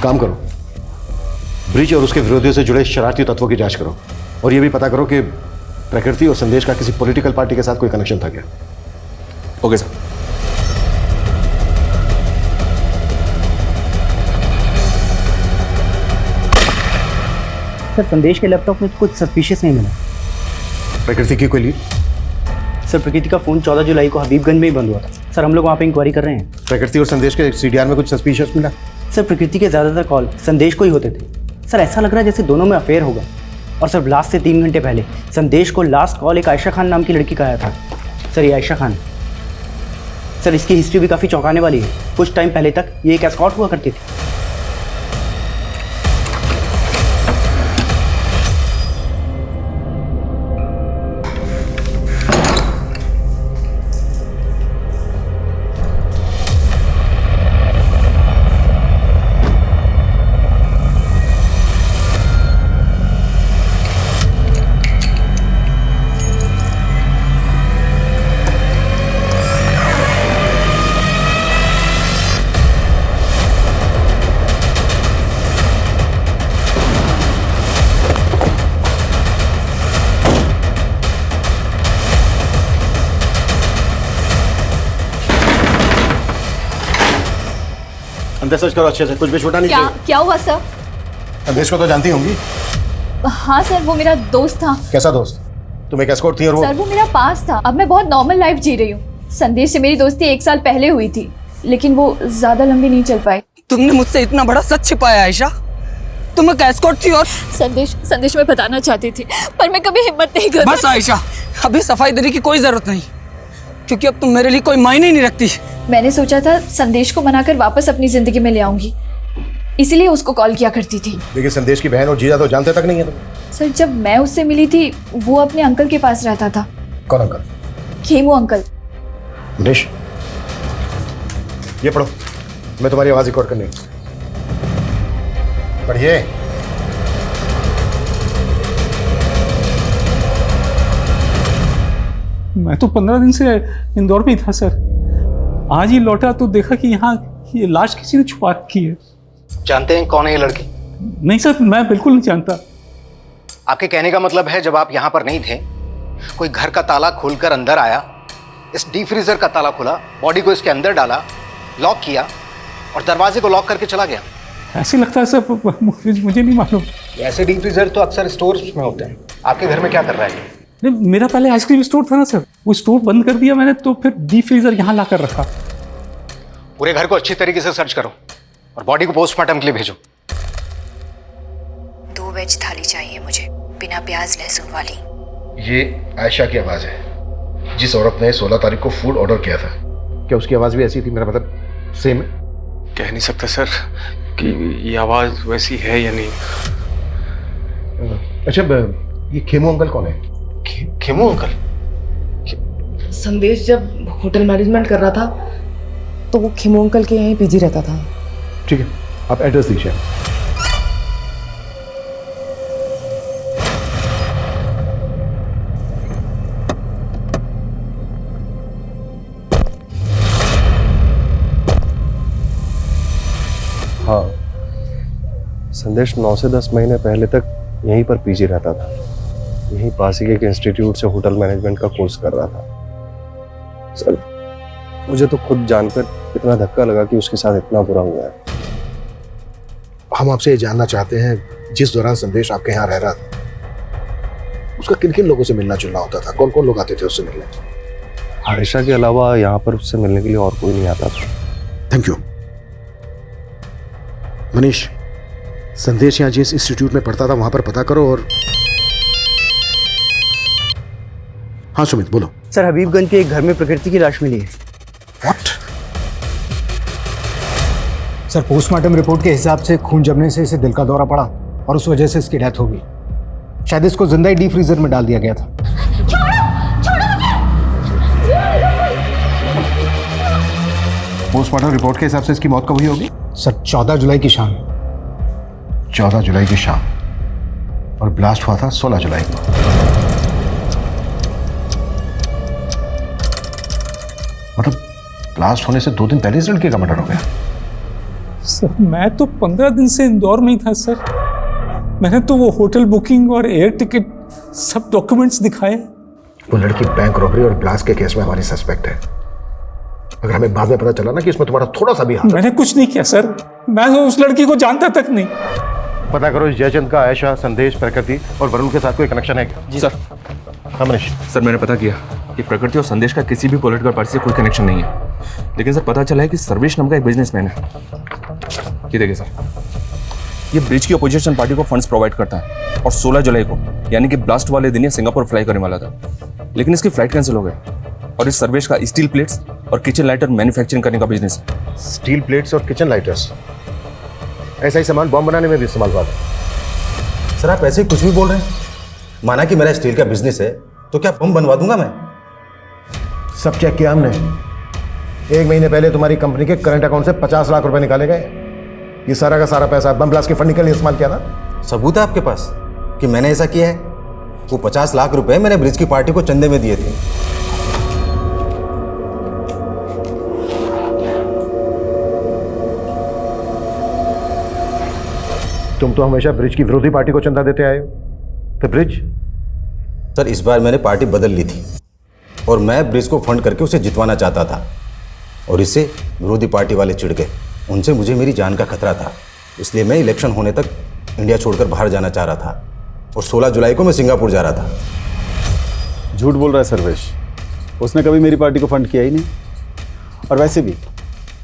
काम करो, ब्रिज और उसके विरोधियों से जुड़े शरारती तत्वों की जांच करो और ये भी पता करो कि प्रकृति और संदेश का किसी पॉलिटिकल पार्टी के साथ कोई कनेक्शन था क्या। Okay sir. सर, संदेश के लैपटॉप में कुछ सस्पिशियस नहीं मिला। प्रकृति की कोई लीड? सर, प्रकृति का फोन 14 जुलाई को हबीबगंज में ही बंद हुआ था। सर, हम लोग वहाँ पे इंक्वायरी कर रहे हैं। प्रकृति और संदेश के सीडीआर में कुछ सस्पिशियस मिला? सर, प्रकृति के ज़्यादातर कॉल संदेश को ही होते थे। सर, ऐसा लग रहा है जैसे दोनों में अफेयर होगा। और सर, ब्लास्ट से 3 घंटे पहले संदेश को लास्ट कॉल एक आयशा खान नाम की लड़की का आया था। सर, ये आयशा खान, सर, इसकी हिस्ट्री भी काफ़ी चौंकाने वाली है। कुछ टाइम पहले तक ये एक एस्कॉर्ट हुआ करती थी। अंदर सर्च करो अच्छे से, कुछ भी छोटा नहीं चाहिए। क्या हुआ सर? अंदेश को तो जानती होंगी। हाँ सर, वो मेरा दोस्त था। कैसा दोस्त? तुम एक एस्कॉर्ट थी और सर वो मेरा पास था, अब मैं बहुत नॉर्मल लाइफ जी रही हूँ। संदेश से मेरी दोस्ती 1 साल पहले हुई थी, लेकिन वो ज्यादा लंबी नहीं चल पाई। तुमने मुझसे इतना बड़ा सच छिपाया आयशा। तुम एक एस्कॉर्ट थी और संदेश मैं बताना चाहती थी, पर मैं कभी हिम्मत नहीं कर। बस आयशा, अभी सफाई देने की कोई जरूरत नहीं, क्योंकि अब तुम मेरे लिए कोई मायने ही नहीं रखती। मैंने सोचा था संदेश को मनाकर वापस अपनी जिंदगी में ले आऊंगी, इसीलिए उसको कॉल किया करती थी। लेकिन संदेश की बहन और जीजा तो जानते तक नहीं है तुम। सर जब मैं उससे मिली थी वो अपने अंकल के पास रहता था। कौन अंकल? खेमू अंकल। मनीष, ये पढ़ो, मैं तुम्हारी आवाज रिकॉर्ड करनी। पढ़िए। मैं तो 15 दिन से इंदौर में ही था सर। आज ही लौटा तो देखा कि यहाँ ये लाश किसी ने छुपा रखी है। जानते हैं कौन है ये लड़की? नहीं सर, मैं बिल्कुल नहीं जानता। आपके कहने का मतलब है जब आप यहाँ पर नहीं थे, कोई घर का ताला खोलकर अंदर आया, इस डीप फ्रीजर का ताला खोला, बॉडी को इसके अंदर डाला, लॉक किया और दरवाजे को लॉक करके चला गया। ऐसे लगता है सर, मुझे नहीं मालूम। ऐसे डीप फ्रीजर तो अक्सर स्टोर्स में होते हैं। आपके घर में क्या कर रहा है? नहीं, मेरा पहले आइसक्रीम स्टोर था ना सर, वो स्टोर बंद कर दिया मैंने, तो फिर डीप फ्रीजर यहाँ ला कर रखा। पूरे घर को अच्छी तरीके से सर्च करो और बॉडी को पोस्टमार्टम के लिए भेजो। 2 वेज थाली चाहिए मुझे, बिना प्याज लहसुन वाली। ये आयशा की आवाज है, जिस औरत ने 16 तारीख को फूड ऑर्डर किया था। क्या उसकी आवाज भी ऐसी थी? मेरा मतलब सेम है? कह नहीं सकता सर कि ये आवाज वैसी है या नहीं। अच्छा, ये खेमू अंकल कौन है? खेमू अंकल? संदेश जब होटल मैनेजमेंट कर रहा था तो वो खेमू अंकल के यहीं पीजी रहता था। ठीक है, आप एड्रेस दीजिए। हाँ, संदेश 9 से 10 महीने पहले तक यहीं पर पीजी रहता था। यहीं पास ही के एक इंस्टीट्यूट से होटल मैनेजमेंट का कोर्स कर रहा था। सर मुझे तो खुद जानकर इतना धक्का लगा कि उसके साथ इतना बुरा हुआ है। हम आपसे ये जानना चाहते हैं, जिस दौरान संदेश आपके यहाँ रह रहा था, उसका किन किन लोगों से मिलना जुलना होता था? कौन कौन लोग आते थे उससे मिलने? आयशा के अलावा यहाँ पर उससे मिलने के लिए और कोई नहीं आता था। Thank you. मनीष, संदेश यहाँ जिस इंस्टीट्यूट में पढ़ता था वहां पर पता करो। और हाँ सुमित, बोलो। सर हबीबगंज के एक घर में प्रकृति की लाश मिली है। व्हाट? सर पोस्टमार्टम रिपोर्ट के हिसाब से खून जमने से इसे दिल का दौरा पड़ा और उस वजह से इसकी डेथ हो गई। शायद इसको जिंदा ही डीप फ्रीजर में डाल दिया गया था। पोस्टमार्टम रिपोर्ट के हिसाब से इसकी मौत कब हुई होगी? सर 14 जुलाई की शाम। 14 जुलाई की शाम, और ब्लास्ट हुआ था 16 जुलाई को। मतलब ब्लास्ट होने से 2 दिन पहले इस लड़के का मर्डर हो गया। सर मैं तो 15 दिन से इंदौर में ही था सर। मैंने तो वो होटल बुकिंग और एयर टिकट सब डॉक्यूमेंट्स दिखाए। वो लड़की बैंक रॉबरी और ब्लास्ट के केस में हमारी सस्पेक्ट है। अगर हमें बाद में पता चला ना कि इसमें तुम्हारा थोड़ा सा भी हाथ है। मैंने कुछ नहीं किया सर, मैं तो उस लड़की को जानता तक नहीं। पता करो इस जयचंद का आयशा, संदेश, प्रकृति और वरुण के साथ कोई कनेक्शन है क्या? जी सर। हाँ मनीष। सर मैंने पता किया कि प्रकृति और संदेश का किसी भी पॉलिटिकल पार्टी से कोई कनेक्शन नहीं है, लेकिन सर पता चला है कि सर्वेश नाम का एक बिजनेसमैन है। ये देखिए सर, ये ब्रिज की अपोजिशन पार्टी को फंड्स प्रोवाइड करता है और 16 जुलाई को यानी कि ब्लास्ट वाले दिन ये सिंगापुर फ्लाई करने वाला था, लेकिन इसकी फ्लाइट कैंसिल हो गई। और इस सर्वेश का स्टील प्लेट्स और किचन लाइटर मैन्युफैक्चरिंग करने का बिजनेस है। स्टील प्लेट्स और किचन लाइटर्स, ऐसा ही सामान बॉम्ब बनाने में भी इस्तेमाल हुआ था। सर आप ऐसे ही कुछ भी बोल रहे हैं? माना कि मेरा स्टील का बिजनेस है तो क्या बम बनवा दूंगा मैं? सब चेक किया हमने। 1 महीने पहले तुम्हारी कंपनी के करंट अकाउंट से 50 लाख रुपए निकाले गए। ये सारा का सारा पैसा बम ब्लास्ट के फंडिंग के लिए इस्तेमाल किया था। सबूत है आपके पास कि मैंने ऐसा किया है? वो 50 लाख रुपए मैंने ब्रिज की पार्टी को चंदे में दिए थे। तुम तो हमेशा ब्रिज की विरोधी पार्टी को चंदा देते आए हो, तो ब्रिज? सर इस बार मैंने पार्टी बदल ली थी और मैं ब्रिज को फंड करके उसे जितवाना चाहता था, और इससे विरोधी पार्टी वाले चिढ़ गए। उनसे मुझे मेरी जान का खतरा था, इसलिए मैं इलेक्शन होने तक इंडिया छोड़कर बाहर जाना चाह रहा था और 16 जुलाई को मैं सिंगापुर जा रहा था। झूठ बोल रहा है सर्वेश, उसने कभी मेरी पार्टी को फंड किया ही नहीं। और वैसे भी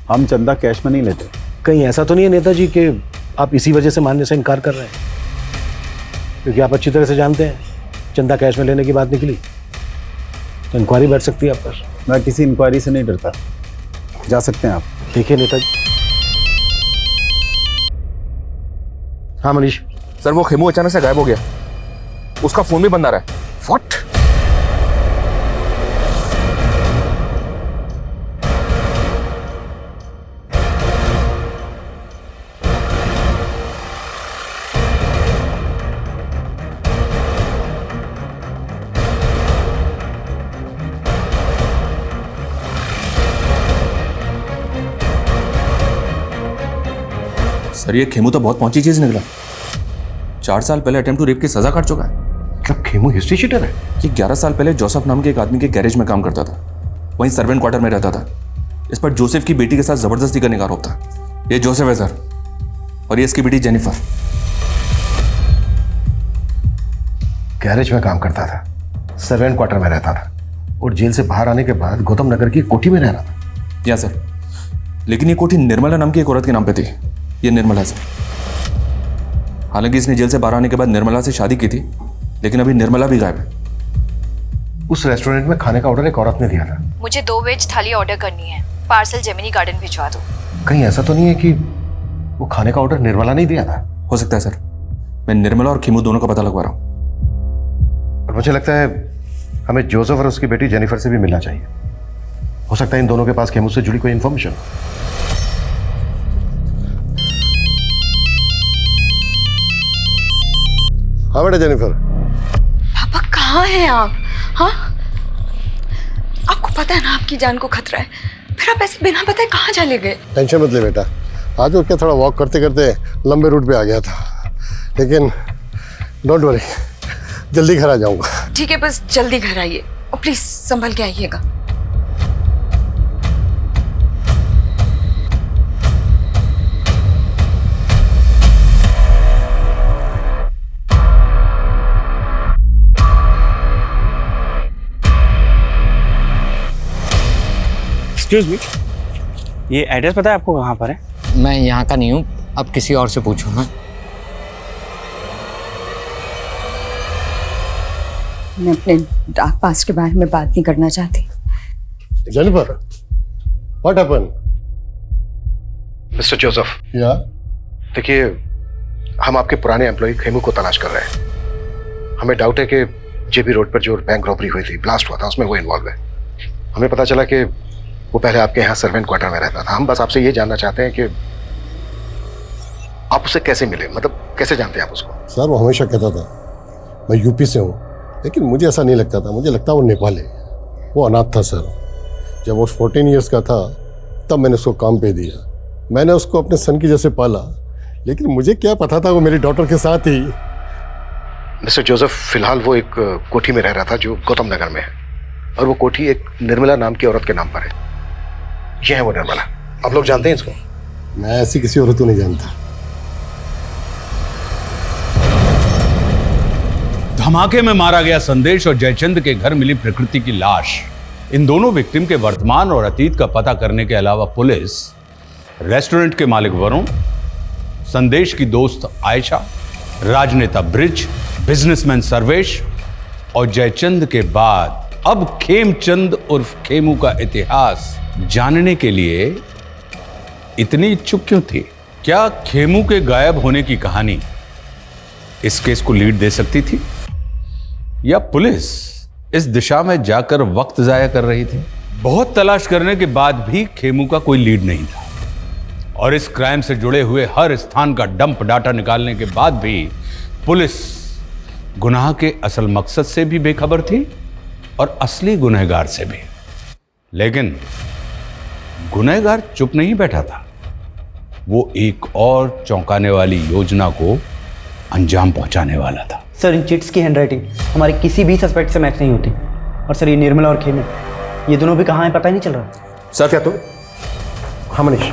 हम चंदा कैश में नहीं लेते। कहीं ऐसा तो नहीं है नेताजी कि आप इसी वजह से मानने से इनकार कर रहे हैं? क्योंकि आप अच्छी तरह से जानते हैं चंदा कैश में लेने की बात निकली तो इंक्वायरी बैठ सकती है आप पर। मैं किसी इंक्वायरी से नहीं डरता, जा सकते हैं आप। देखिए नेताजी। हाँ मनीष। सर वो खेमू अचानक से गायब हो गया, उसका फोन भी बंद आ रहा है। व्हाट? सर ये खेमू तो बहुत पहुंची चीज निकला। 4 साल पहले अटेम्प्ट टू रेप की सजा काट चुका है। क्या खेमू हिस्ट्री शीटर है? ये 11 साल पहले जोसेफ नाम के एक आदमी के गैरेज में काम करता था, वहीं सर्वेंट क्वार्टर में रहता था। इस पर जोसेफ की बेटी के साथ जबरदस्ती करने का आरोप था। ये जोसेफ है सर, और ये इसकी बेटी जेनिफर। गैरेज में काम करता था, सर्वेंट क्वार्टर में रहता था, और जेल से बाहर आने के बाद गौतम नगर की कोठी में रह रहा था। या सर, लेकिन ये कोठी निर्मला नाम की एक औरत के नाम पे थी। ये निर्मला है सर। हालांकि इसने जेल से बाहर आने के बाद निर्मला से शादी की थी, लेकिन अभी निर्मला भी गायब है। उस रेस्टोरेंट में खाने का ऑर्डर एक औरत ने दिया था। मुझे 2 वेज थाली ऑर्डर करनी है, पार्सल जेमिनी गार्डन भिजवा दो। कहीं ऐसा तो नहीं है कि वो खाने का ऑर्डर निर्मला नहीं दिया था? हो सकता है सर, मैं निर्मला और खेमू दोनों का पता लगवा रहा हूँ। और मुझे लगता है हमें जोसेफ और उसकी बेटी जेनिफर से भी मिलना चाहिए। हो सकता है इन दोनों के पास खेमू से जुड़ी कोई इंफॉर्मेशन। हाँ बेटा जेनिफर। पापा कहाँ हैं आप? हाँ, आपको पता है ना आपकी जान को खतरा है, फिर आप ऐसे बिना बताए कहाँ चले गए? टेंशन मत ले बेटा, आज उठ के थोड़ा वॉक करते करते लंबे रूट पे आ गया था, लेकिन डोंट वरी, जल्दी घर आ जाऊंगा। ठीक है, बस जल्दी घर आइए और प्लीज संभल के आइएगा। एक्सक्यूज मी, ये एड्रेस पता है आपको कहाँ पर है? मैं यहाँ का नहीं हूँ, अब किसी और से पूछो ना। मैं अपने डार्क पास्ट के बारे में बात नहीं करना चाहती। Jennifer, what happened? Mister Joseph. या? देखिए, हम आपके पुराने एम्प्लॉय खेमू को तलाश कर रहे हैं। हमें डाउट है कि जेबी रोड पर जो बैंक रॉबरी हुई थी, ब्लास्ट हुआ था, उसमें वो इन्वॉल्व है। हमें पता चला कि वो पहले आपके यहाँ सर्वेंट क्वार्टर में रहता था। हम बस आपसे ये जानना चाहते हैं कि आप उससे कैसे मिले, मतलब कैसे जानते हैं आप उसको? सर वो हमेशा कहता था मैं यूपी से हूँ, लेकिन मुझे ऐसा नहीं लगता था, मुझे लगता वो नेपाली है। वो अनाथ था सर। जब वो 14 ईयर्स का था तब मैंने उसको काम पे दिया। मैंने उसको अपने सन की जैसे पाला, लेकिन मुझे क्या पता था वो मेरी डॉटर के साथ ही। मिस्टर जोसेफ, फिलहाल वो एक कोठी में रह रहा था जो गौतम नगर में है, और वो कोठी एक निर्मला नाम की औरत के नाम पर है। ये है वो निर्मला। आप लोग जानते हैं इसको? मैं ऐसी किसी औरत को नहीं जानता। धमाके में मारा गया संदेश और जयचंद के घर मिली प्रकृति की लाश, इन दोनों विक्टिम के वर्तमान और अतीत का पता करने के अलावा पुलिस रेस्टोरेंट के मालिक वरुण, संदेश की दोस्त आयशा, राजनेता ब्रिज, बिजनेसमैन सर्वेश और जयचंद के बाद अब खेमचंद उर्फ खेमू का इतिहास जानने के लिए इतनी इच्छुक क्यों थी? क्या खेमू के गायब होने की कहानी इस केस को लीड दे सकती थी, या पुलिस इस दिशा में जाकर वक्त जाया कर रही थी? बहुत तलाश करने के बाद भी खेमू का कोई लीड नहीं था, और इस क्राइम से जुड़े हुए हर स्थान का डंप डाटा निकालने के बाद भी पुलिस गुनाह के असल मकसद से भी बेखबर थी और असली गुनहगार से भी। लेकिन गुनहगार चुप नहीं बैठा था, वो एक और चौंकाने वाली योजना को अंजाम पहुंचाने वाला था। सर, इन चिट्स की हैंडराइटिंग हमारे किसी भी सस्पेक्ट से मैच नहीं होती। और सर, ये निर्मला और खेमू, ये दोनों भी कहाँ हैं पता ही नहीं चल रहा। सर क्या तुम? हाँ मनीष।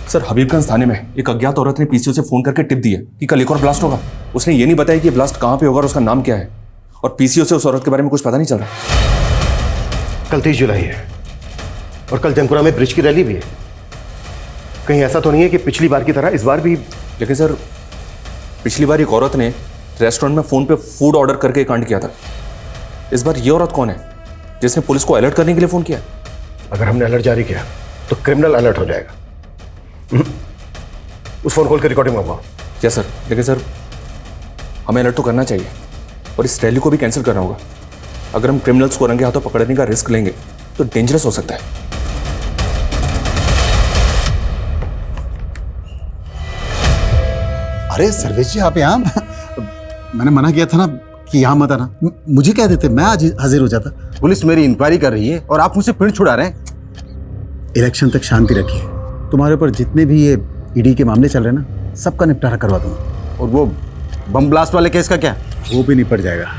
सर, हबीबगंज थाने में एक अज्ञात औरत ने पीसीओ से फोन करके टिप दी है कि कल एक और ब्लास्ट होगा। उसने ये नहीं बताया कि ब्लास्ट कहाँ पे होगा और उसका नाम क्या है, और पीसीओ से उस औरत के बारे में कुछ पता नहीं चल रहा। कल 30 जुलाई है और कल जंकुरा में ब्रिज की रैली भी है। कहीं ऐसा तो नहीं है कि पिछली बार की तरह इस बार भी? लेकिन सर, पिछली बार एक औरत ने रेस्टोरेंट में फोन पे फूड ऑर्डर करके कांड किया था। इस बार ये औरत कौन है जिसने पुलिस को अलर्ट करने के लिए फोन किया? अगर हमने अलर्ट जारी किया तो क्रिमिनल अलर्ट हो जाएगा। उस फोन कॉल की रिकॉर्डिंग मंगवाओ। Yes sir. लेकिन सर, हमें अलर्ट तो करना चाहिए और इस रैली को भी कैंसिल करना होगा। अगर हम क्रिमिनल्स को रंगे हाथों पकड़ने का रिस्क लेंगे तो डेंजरस हो सकता है। अरे सर्वेश जी, आप यहाँ? मैंने मना किया था ना कि यहाँ मत आना। मुझे कह देते, मैं आज हाजिर हो जाता। पुलिस मेरी इंक्वायरी कर रही है और आप मुझसे पिंड छुड़ा रहे हैं। इलेक्शन तक शांति रखिए। तुम्हारे ऊपर जितने भी ये ईडी के मामले चल रहे हैं ना, सबका निपटारा करवा दूंगा। और वो बम ब्लास्ट वाले केस का क्या? वो भी निपट जाएगा।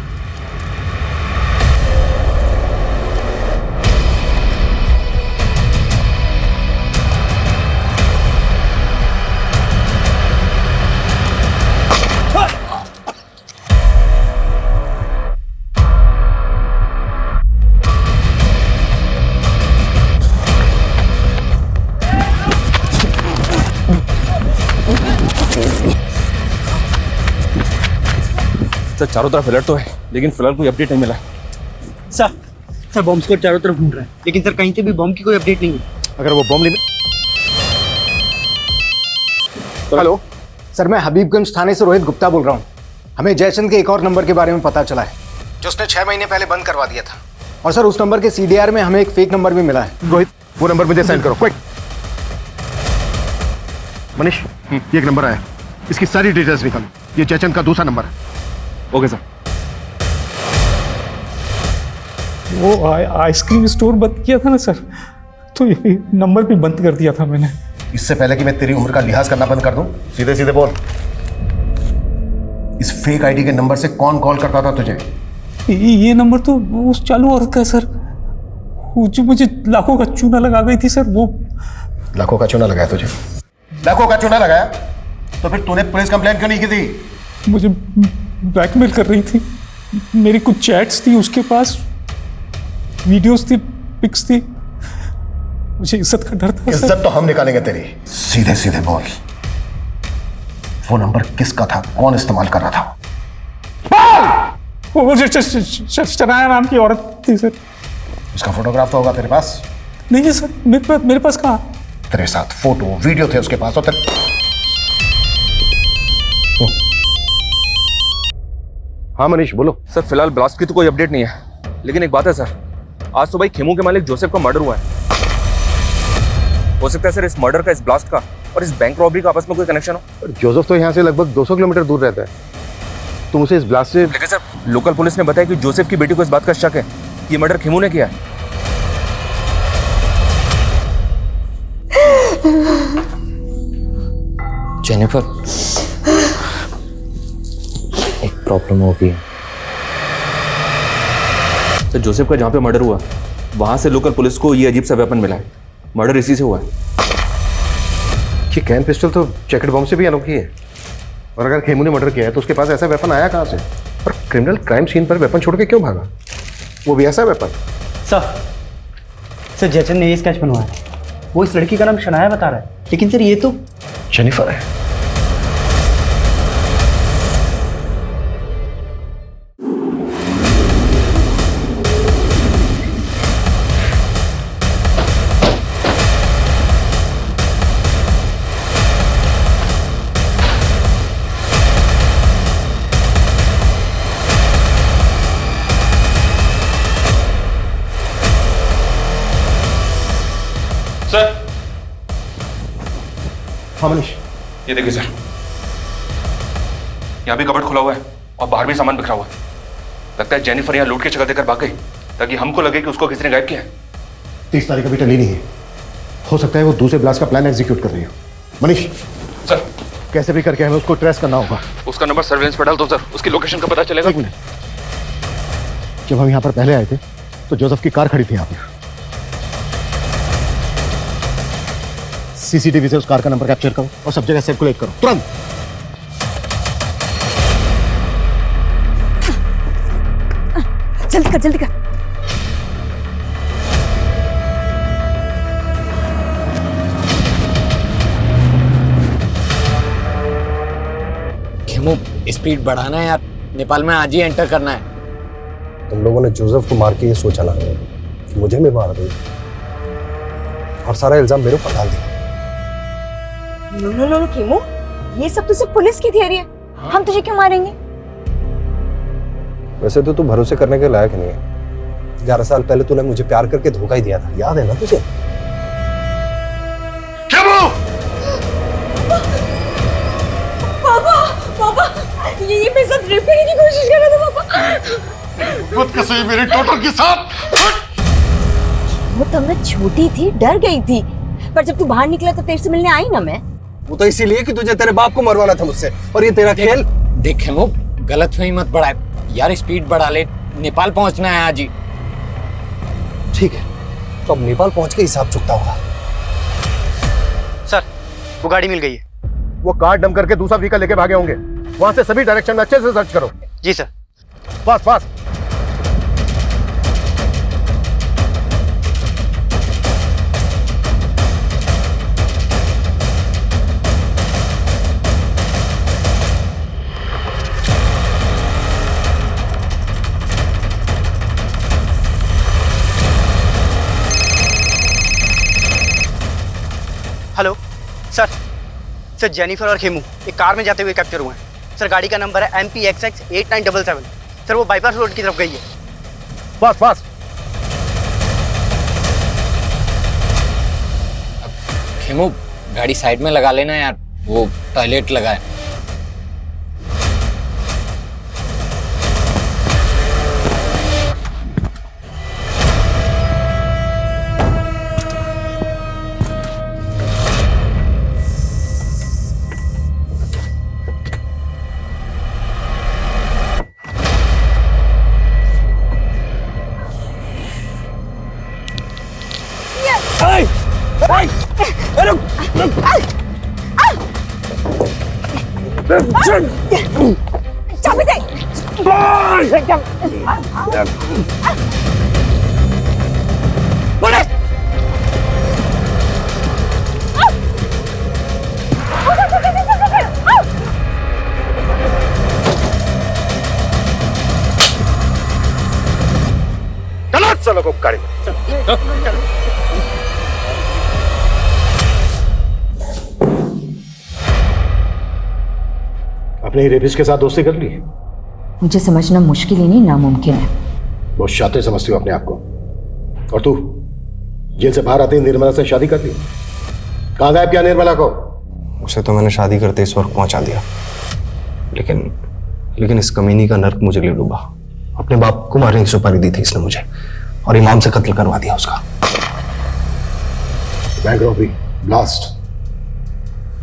सर, चारों तरफ अलर्ट तो है, लेकिन फिलहाल कोई अपडेट नहीं मिला। सर बॉम्ब स्क्वाड चारों तरफ ढूंढ रहा है, लेकिन सर कहीं से भी बॉम्ब की कोई अपडेट नहीं है। अगर वो बॉम्ब नहीं... हेलो सर, मैं हबीबगंज थाने से रोहित गुप्ता बोल रहा हूँ। हमें जयचंद के एक और नंबर के बारे में पता चला है जो उसने 6 महीने पहले बंद करवा दिया था। और सर उस नंबर के CDR में हमें एक फेक नंबर भी मिला है। रोहित, वो नंबर मुझे सेंड करो क्विक। मनीष, ये एक नंबर आया, इसकी सारी डिटेल्स निकालो। ये जयचंद का दूसरा नंबर है। Okay sir. वो आइसक्रीम स्टोर बंद किया था ना सर, तो ये नंबर भी बंद कर दिया था मैंने। इससे पहले कि मैं तेरी उम्र का लिहाज करना बंद कर दूं, सीधे सीधे बोल, इस फेक आईडी के नंबर से कौन कॉल करता था तुझे? ये नंबर तो उस चालू औरत का है सर, वो जो मुझे लाखों का चूना लगा गई थी सर। वो लाखों का चूना लगाया तुझे? लाखों का चूना लगाया तो फिर तूने पुलिस कंप्लेंट क्यों नहीं की थी? मुझे ब्लैकमेल कर रही थी। मेरी कुछ चैट्स थी उसके पास, वीडियोस थी, पिक्स थी। मुझे इज्जत का डर था। इज्जत तो हम निकालेंगे तेरी। सीधे सीधे बोल, वो नंबर किसका था, कौन इस्तेमाल कर रहा था? वो शनाया नाम की औरत थी सर। उसका फोटोग्राफ तो होगा तेरे पास? नहीं है सर, मेरे पास कहाँ? तेरे साथ फोटो वीडियो थे उसके पास। और हाँ मनीष बोलो। सर, फिलहाल ब्लास्ट की तो कोई अपडेट नहीं है, लेकिन एक बात है सर, आज सुबह खेमू के मालिक जोसेफ का मर्डर हुआ है। हो सकता है सर इस मर्डर का, इस ब्लास्ट का और इस बैंक रॉबरी का आपस में कोई कनेक्शन हो। जोसेफ तो यहाँ से लगभग 200 किलोमीटर दूर रहता है, तुम उसे इस ब्लास्ट से... लेकिन सर, लोकल पुलिस ने बताया कि जोसेफ की बेटी को इस बात का शक है कि ये मर्डर खेमू ने किया है। जेनिफर, एक प्रॉब्लम हो गई। सर, जोसेफ का जहाँ पे मर्डर हुआ वहां से लोकल पुलिस को ये अजीब सा वेपन मिला है। मर्डर इसी से हुआ है। ये कैन पिस्टल तो जैकेट बॉम्ब से भी अनोखी है, और अगर खेमू ने मर्डर किया है तो उसके पास ऐसा वेपन आया कहाँ से? और क्रिमिनल क्राइम सीन पर वेपन छोड़ के क्यों भागा, वो भी ऐसा वेपन? सर जयचंद ने ये स्केच बनवाया, वो इस लड़की का नाम शनाया बता रहा है, लेकिन सर ये तो जेनिफर है। सर, हाँ मनीष, ये देखिए सर, यहाँ भी कबर्ड खुला हुआ है और बाहर भी सामान बिखरा हुआ है। लगता है जेनिफर यहाँ लूट की जगह देकर भाग गई ताकि हमको लगे कि उसको किसी ने गायब किया है। 30 तारीख अभी टली नहीं है, हो सकता है वो दूसरे ब्लास्ट का प्लान एग्जीक्यूट कर रही हो। मनीष सर, कैसे भी करके हमें उसको ट्रेस करना होगा। उसका नंबर सर्वेलेंस पर डाल दो सर, उसकी लोकेशन का पता चलेगा। एक मिनट, जब हम यहाँ पर पहले आए थे तो जोसेफ की कार खड़ी थी यहाँ पर। CCTV से उस कार का नंबर कैप्चर करो और सब जगह सर्कुलेट करो तुरंत। कर जल्दी कर। खेमू स्पीड बढ़ाना है यार, नेपाल में आज ही एंटर करना है। तुम लोगों ने जोसेफ को मार के ये सोचा ना कि मुझे भी मार दो और सारा इल्जाम मेरे ऊपर डाल दिया। नो नो नो खेमू, ये सब तो सिर्फ पुलिस की थियरी है, हम तुझे क्यों मारेंगे? वैसे तो तू भरोसे करने के लायक नहीं है। 11 साल पहले तूने मुझे प्यार करके धोखा ही दिया था, याद है ना तुझे? पापा पापा, ये मेरे साथ रेप करने की कोशिश कर रहा था पापा। खुद कसम मेरे टोटल के साथ। वो तब मैं छोटी थी, डर गई थी, पर जब तू बाहर निकला तो तेरे से मिलने आई ना मैं। वो तो इसीलिए कि तुझे तेरे बाप को मरवाना था मुझसे, और ये तेरा खेल। देख खेमू, गलतफहमी मत बढ़ाए यार, स्पीड बढ़ा ले, नेपाल पहुंचना है आज ही। ठीक है, तो अब नेपाल पहुंच के हिसाब चुकता होगा। सर, वो गाड़ी मिल गई है। वो कार डंप करके दूसरा व्हीकल लेके भागे होंगे। वहां से सभी डायरेक्शन में अच्छे से सर्च करो। जी sir. Fast fast. Hello sir, sir Jennifer और खेमू एक कार में जाते हुए कैप्चर हुए हैं। सर गाड़ी का नंबर है MPXX 8977। सर वो बाईपास रोड की तरफ गई है। Fast fast. खेमू गाड़ी साइड में लगा लेना यार, वो टॉयलेट लगा है। चाबी दे। पुलिस! चलो को गाड़ी में। अपने रेपिस्ट के साथ दोस्ती कर ली? मुझे समझना मुश्किल ही नहीं, नामुमकिन है। बहुत शातिर समझती हो अपने आप को। और तू जेल से बाहर आते ही निर्मला से शादी कर ली? कहाँ गायब किया निर्मला को? उसे तो मैंने शादी करते इस वक्त पहुंचा दिया, लेकिन इस कमीनी का नर्क मुझे ले डूबा। अपने बाप को मारने की सुपारी दी थी इसने मुझे, और इमाम से कत्ल करवा दिया उसका। बैंक रॉबरी, ब्लास्ट,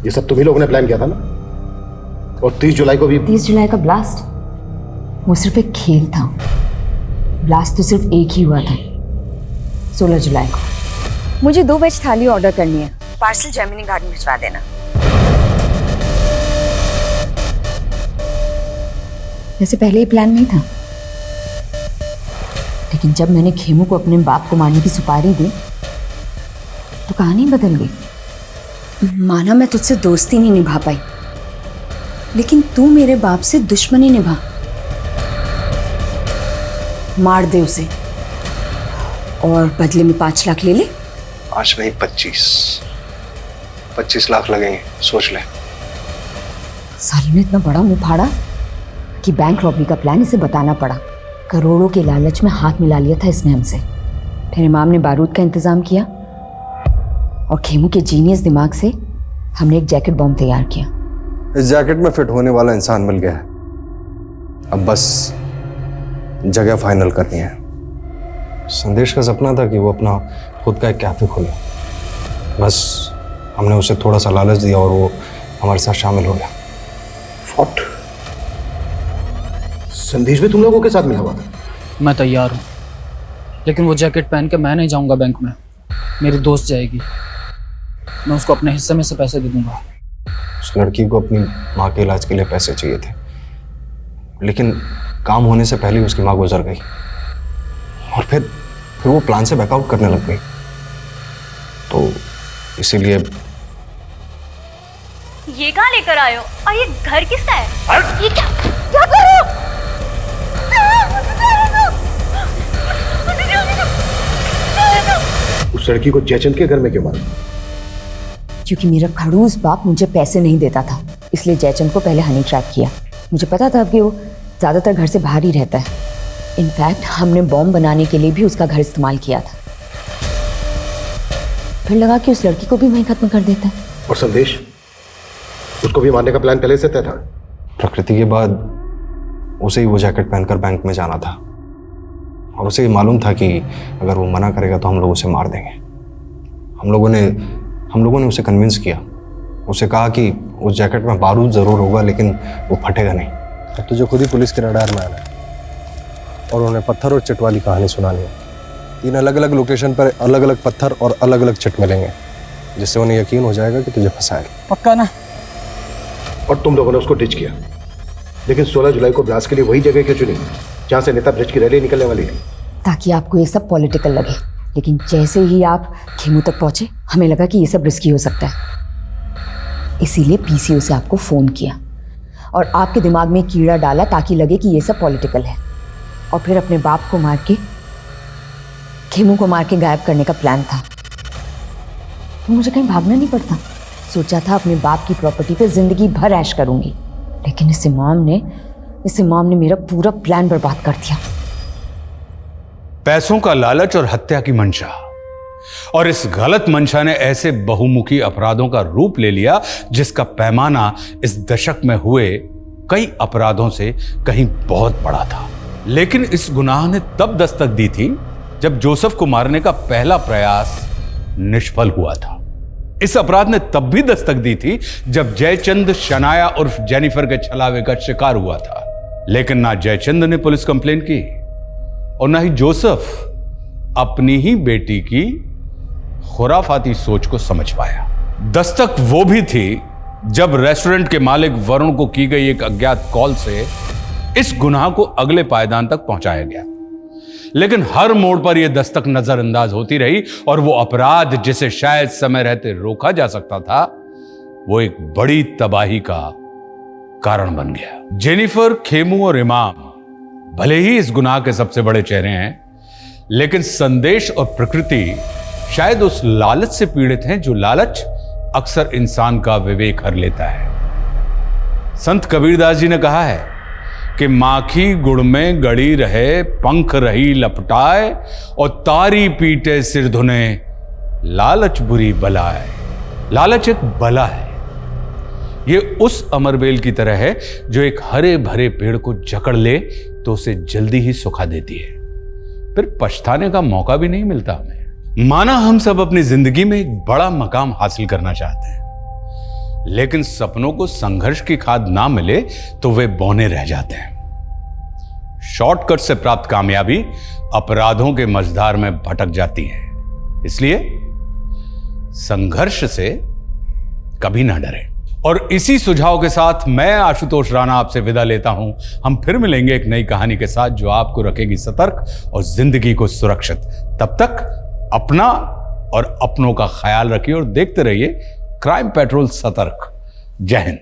ये सब तुम्ही लोगों ने प्लान किया था ना? और 30 जुलाई को भी। 30 जुलाई का ब्लास्ट वो सिर्फ एक खेल था। ब्लास्ट तो सिर्फ एक ही हुआ था, 16 जुलाई को। मुझे 2 वेज थाली ऑर्डर करनी है, पार्सल जेमिनी गार्डन भिजवा देना। वैसे पहले ही प्लान नहीं था, लेकिन जब मैंने खेमू को अपने बाप को मारने की सुपारी दी तो कहानी बदल गई। माना मैं तुझसे दोस्ती नहीं निभा पाई, लेकिन तू मेरे बाप से दुश्मनी निभा। मार दे उसे और बदले में 5 लाख ले ले। 5 नहीं 25 लाख लगेंगे, सोच ले। साले ने इतना बड़ा मुंह फाड़ा कि बैंक रॉबरी का प्लान इसे बताना पड़ा। करोड़ों के लालच में हाथ मिला लिया था इसने हमसे। फिर इमाम ने बारूद का इंतजाम किया और खेमू के जीनियस दिमाग से हमने एक जैकेट बॉम्ब तैयार किया। इस जैकेट में फिट होने वाला इंसान मिल गया है, अब बस जगह फाइनल करनी है। संदेश का सपना था कि वो अपना खुद का एक कैफे खोले, बस हमने उसे थोड़ा सा लालच दिया और वो हमारे साथ शामिल हो गया। व्हाट? संदेश भी तुम लोगों के साथ मिला हुआ था? मैं तैयार हूँ, लेकिन वो जैकेट पहन के मैं नहीं जाऊंगा बैंक में, मेरी दोस्त जाएगी। मैं उसको अपने हिस्से में से पैसे दे दूंगा। उस लड़की को अपनी माँ के इलाज के लिए पैसे चाहिए थे, लेकिन काम होने से पहले उसकी माँ गुजर गई। और फिर वो प्लान से बैकआउट करने लग गई। तो इसीलिए ये कहाँ लेकर आए हो और ये घर किसका है? ये क्या कर रहे हो? उस लड़की को जयचंद के घर में क्यों मारा? क्योंकि मेरा खड़ूस बाप मुझे पैसे नहीं देता था, इसलिए जयचंद को पहले हनी ट्रैप किया। मुझे पता था कि वो ज़्यादातर घर से बाहर ही रहता है। इनफैक्ट हमने बॉम्ब बनाने के लिए भी उसका घर इस्तेमाल किया था। फिर लगा कि उस लड़की को भी वहीं खत्म कर देता है। और संदेश, उसको भी मारने का प्लान पहले से तय था? प्रकृति के बाद उसे ही वो जैकेट पहनकर बैंक में जाना था और उसे ही मालूम था कि अगर वो मना करेगा तो हम लोग उसे मार देंगे। हम लोगों ने उसे कन्विंस किया। उसे कहा कि उस जैकेट में बारूद ज़रूर होगा लेकिन वो फटेगा नहीं। अब तुझे खुद ही पुलिस के रडार में आना है और उन्हें पत्थर और चिट वाली कहानी सुनानी है। 3 अलग अलग लोकेशन पर अलग अलग पत्थर और अलग अलग चिट मिलेंगे, जिससे उन्हें यकीन हो जाएगा कि तुझे फंसाएगा। पक्का ना? और तुम लोगों ने उसको डिच किया, लेकिन 16 जुलाई को ब्लास्ट के लिए वही जगह क्यों चुनी जहां से नेता ब्रिज की रैली निकलने वाली थी? ताकि आपको ये सब पॉलिटिकल लगे। लेकिन जैसे ही आप खेमू तक पहुंचे, हमें लगा कि ये सब रिस्की हो सकता है, इसीलिए पीसीओ से आपको फोन किया और आपके दिमाग में कीड़ा डाला ताकि लगे कि ये सब पॉलिटिकल है। और फिर अपने बाप को मार के, खेमू को मार के गायब करने का प्लान था। तो मुझे कहीं भागना नहीं पड़ता। सोचा था अपने बाप की प्रॉपर्टी पे जिंदगी भर ऐश करूंगी, लेकिन इस इमाम ने मेरा पूरा प्लान बर्बाद कर दिया। पैसों का लालच और हत्या की मंशा, और इस गलत मंशा ने ऐसे बहुमुखी अपराधों का रूप ले लिया जिसका पैमाना इस दशक में हुए कई अपराधों से कहीं बहुत बड़ा था। लेकिन इस गुनाह ने तब दस्तक दी थी जब जोसेफ को मारने का पहला प्रयास निष्फल हुआ था। इस अपराध ने तब भी दस्तक दी थी जब जयचंद शनाया उर्फ जेनिफर के छलावे का शिकार हुआ था। लेकिन ना जयचंद ने पुलिस कंप्लेन की और ना ही जोसेफ अपनी ही बेटी की खुराफाती सोच को समझ पाया। दस्तक वो भी थी जब रेस्टोरेंट के मालिक वरुण को की गई एक अज्ञात कॉल से इस गुनाह को अगले पायदान तक पहुंचाया गया। लेकिन हर मोड़ पर यह दस्तक नजरअंदाज होती रही और वो अपराध जिसे शायद समय रहते रोका जा सकता था, वो एक बड़ी तबाही का कारण बन गया। जेनिफर, खेमू और इमाम भले ही इस गुनाह के सबसे बड़े चेहरे हैं, लेकिन संदेश और प्रकृति शायद उस लालच से पीड़ित हैं जो लालच अक्सर इंसान का विवेक हर लेता है। संत कबीरदास जी ने कहा है कि माखी गुड़ में गड़ी रहे, पंख रही लपटाए, और तारी पीटे सिर धुने, लालच बुरी बला है। लालच एक बला है। ये उस अमरबेल की तरह है जो एक हरे भरे पेड़ को जकड़ ले तो उसे जल्दी ही सुखा देती है, फिर पछताने का मौका भी नहीं मिलता हमें। माना हम सब अपनी जिंदगी में एक बड़ा मकाम हासिल करना चाहते हैं, लेकिन सपनों को संघर्ष की खाद ना मिले तो वे बौने रह जाते हैं। शॉर्टकट से प्राप्त कामयाबी अपराधों के मझधार में भटक जाती है। इसलिए संघर्ष से कभी ना डरें। और इसी सुझाव के साथ मैं आशुतोष राणा आपसे विदा लेता हूं। हम फिर मिलेंगे एक नई कहानी के साथ जो आपको रखेगी सतर्क और जिंदगी को सुरक्षित। तब तक अपना और अपनों का ख्याल रखिए और देखते रहिए क्राइम पेट्रोल सतर्क। जय हिंद।